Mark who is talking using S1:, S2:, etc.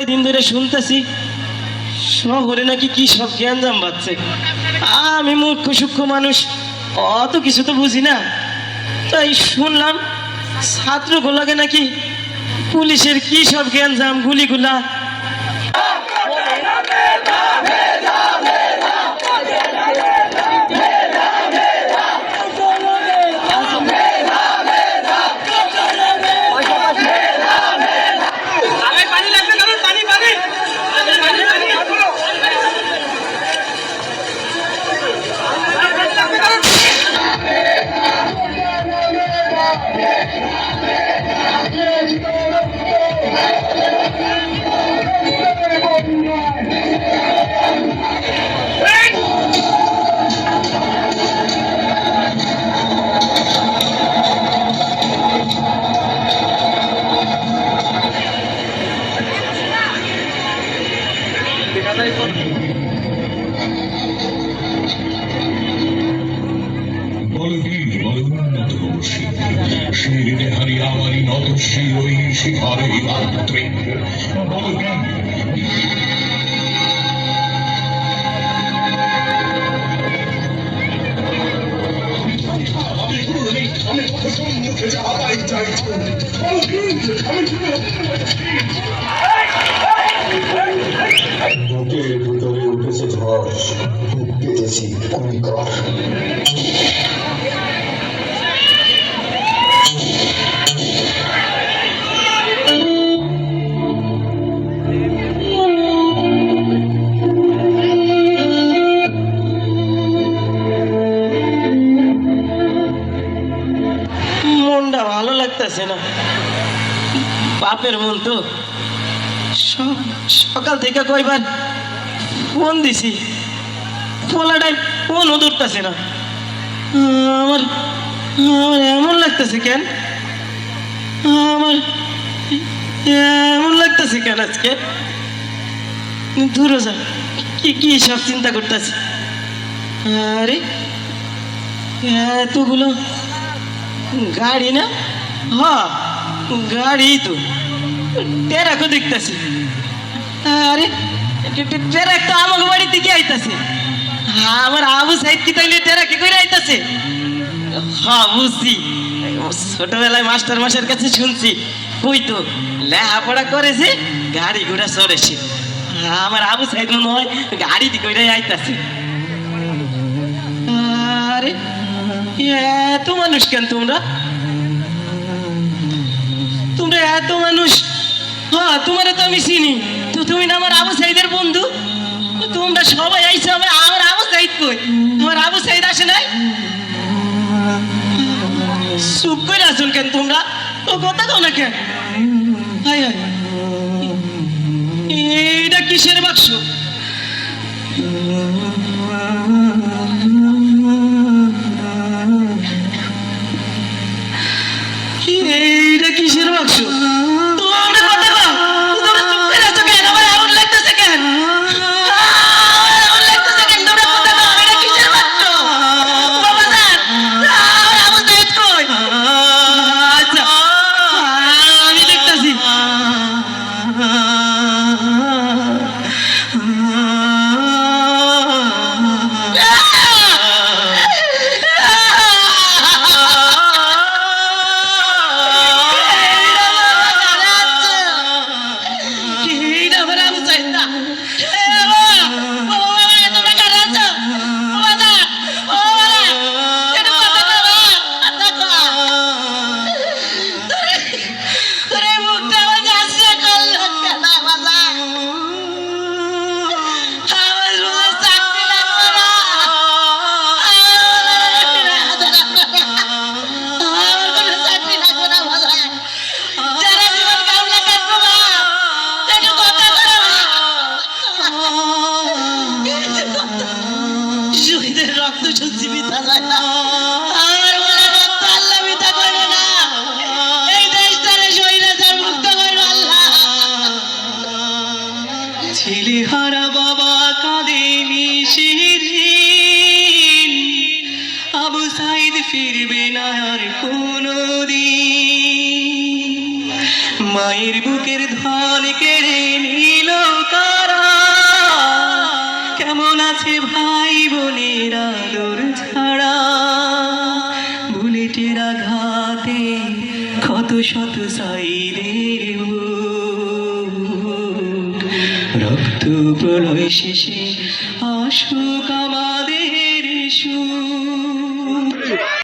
S1: দিন ধরে শুনতেছি শহরে নাকি কি সব জ্ঞানজাম বাড়ছে। আমি মূর্খ সূক্ষ্ম মানুষ, অত কিছু তো বুঝি না। তাই শুনলাম ছাত্রগুলোকে নাকি পুলিশের কি সব জ্ঞানজাম, গুলিগুলা।
S2: বুকের ভিতরে উঠেছে ঝড়, পেতেছি অঙ্কর।
S1: মনটা ভালো লাগতেছে না, বাপের মন তো। সকাল থেকে কয়বার ফোন দিছি, ফোলাটাই ফোনও ধরতেছে না। আমার আমার এমন লাগতেছে কেন, আমার এমন লাগতেছে কেন আজকে। দূরে যা, কি কি সব চিন্তা করতেছি। আরে এতগুলো গাড়ি না, হ্যাঁ গাড়ি তো, টেরাকও দেখতেছি। আরে টেরাক তো আমাকে বাড়ির দিকে আইতাছে। আমার আবু সাইদ কি তাইলে টেরাকে করে আইতাছে? হ্যাঁ বুঝছি, ছোটবেলায় মাস্টার মাসের কাছে শুনছি কই তো লেখাপড়া করেছে, গাড়ি ঘোড়া চড়েছে। আমার আবু সাইদ মনে হয় গাড়ি দিকে আইতাছে। আরে এত মানুষ কেন তোমরা, তোমরা এত মানুষ? হ্যাঁ তোমার তো আমি চিনি, তো তুমি না আমার আবু সাইদের বন্ধু। তোমরা সবাই আইছো, আমার আবু সাইদ কই? আমার আবু সাইদ আসে নাই? চুপ করে আসুন কেন তোমরা, ও কথা কও না কেন? হাই হাই, এইটা কিসের বাক্স? এইটা কিসের বাক্স? তোমরা কথা কও, তোমরা চুপ করে আছো কেন? আমার এমন লাগতেছে কেন? এমন লাগতেছে কেন? তোমরা কথা কও, এটা কিসের বাক্স? বাবাজান, আমার আবু সাইদ কই? আচ্ছা আমি দেখতেছি। ছেলেহারা বাবা কাঁদেনি সেদিন, আবু সাইদ ফিরবে না আর কোনোদিন। মায়ের বুকের ধন কেড়ে নিল
S3: আছে ভাই বোনের আদর ছাড়া, বুলেটের আঘাতে ক্ষত শত সাইদের বুক। রক্ত প্রলয় শেষে আসুক আমাদের সুখ।